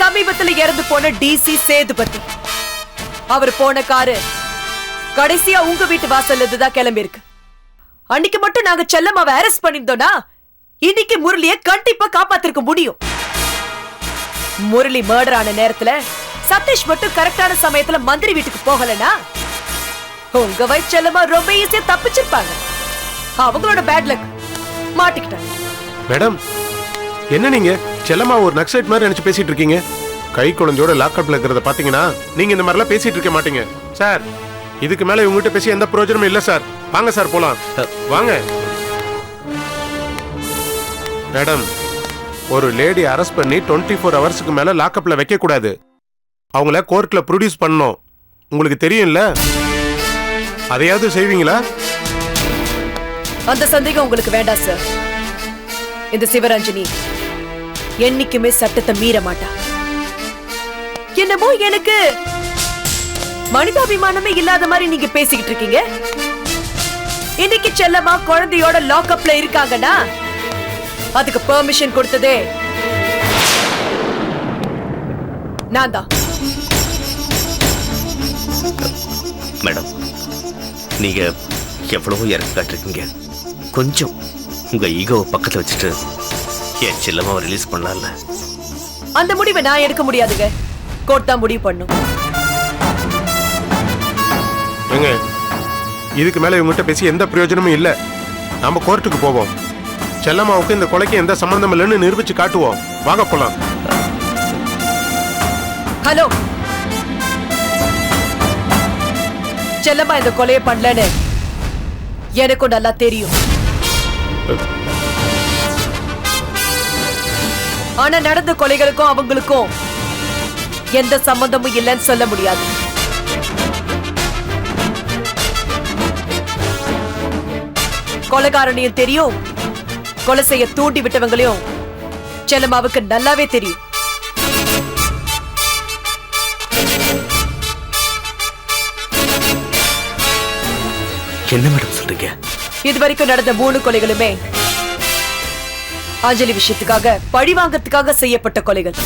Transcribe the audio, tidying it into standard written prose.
சமீபத்துல இறந்து போன டிசி சேதுபதி. அவர் போன காரு கடைசியா உங்க வீட்டு வாசல்ல இருந்துதான் கிளம்பி இருக்கு. அன்னைக்கு மட்டும் நாங்க செல்லம்மாவை அரெஸ்ட் பண்ணிருந்தோம்னா இன்னைக்கு முரளிய கண்டிப்பா காப்பாத்திருக்க முடியும். முரளி மர்டர் ஆன நேரத்துல சதீஷ் மட்டும் கரெக்டான சமயத்துல மந்திரி வீட்டுக்கு போகலனா உங்க வைஃப் செல்லம்மா ரொம்ப ஈஸியா தப்பிச்சிருப்பாங்க. அவங்களோட பேட் லக் மாட்டிக்கிட்டாங்க. மேடம், என்ன நீங்க செல்லம்மா ஒரு நக்சலைட் மாதிரி நினைச்சு பேசிட்டு இருக்கீங்க? கை குழந்தையோட லாக்அப்ல இருக்கிறத பாத்தீங்கன்னா நீங்க இந்த மாதிரிலாம் பேசிட்டு இருக்க மாட்டீங்க சார். இதுக்கு மேல இவங்ககிட்ட பேசி எந்த பிரயோஜனமும் இல்ல சார். வாங்க சார் போலாம். வாங்க மேடம். ஒரு லேடி அரெஸ்ட் பண்ணி 24 ஹவர்ஸ்க்கு மேல லாக்அப்ல வைக்க கூடாது. அவங்கள கோர்ட்ல ப்ரொடியூஸ் பண்ணணும். உங்களுக்கு தெரியும்ல, அதையாவது செய்வீங்களா? அந்த சந்தேகம் உங்களுக்கு வேண்டாம் சார். இந்த சிவரஞ்சனி என்னைக்குமே சட்டத்தை மீற மாட்டா. என்னமோ எனக்கு மனிதாபிமானமே இல்லாத மாதிரி நீங்க பேசிக்கிட்டு இருக்கீங்க. இன்னைக்கு செல்லம்மா குழந்தையோட லாக்அப்ல இருக்காங்கன்னா அதுக்கு பெர்மிஷன் கொடுத்ததே நான் தான். மேடம், நீங்க எவ்வளவோ இறக்கி காட்டிருக்கீங்க. கொஞ்சம் உங்க ஈகோவை பக்கத்துல வச்சுட்டு என் செல்லம்மாவை ரிலீஸ் பண்ணலாம்ல? அந்த முடிவை நான் எடுக்க முடியாதுங்க. கோர்ட் தான் முடிவு பண்ணும். ஏங்க, இதுக்கு மேல இவங்ககிட்ட பேசி எந்த பிரயோஜனமும் இல்ல. நாம கோர்ட்டுக்கு போவோம். செல்லம்மாவுக்கு இந்த கொலைக்கு எந்த சம்பந்தம் இல்லைன்னு நிரூபிச்சு காட்டுவோம். வாங்க போலாம். ஹலோ, செல்லம்மா இந்த கொலையை பண்ணலன்னு எனக்கும் நல்லா தெரியும். ஆனா நடந்த கொலைகளுக்கும் அவங்களுக்கும் எந்த சம்பந்தமும் இல்லைன்னு சொல்ல முடியாது. கொலைகாரனையும் தெரியும், கொலை செய்ய தூண்டி விட்டவங்களையும் செல்லம்மாவுக்கு நல்லாவே தெரியும். என்ன மேடம் சொல்றீங்க? இதுவரைக்கும் நடந்த 3 கொலைகளுமே அஞ்சலி விஷயத்துக்காக பழி வாங்கறதுக்காக செய்யப்பட்ட கொலைகள்.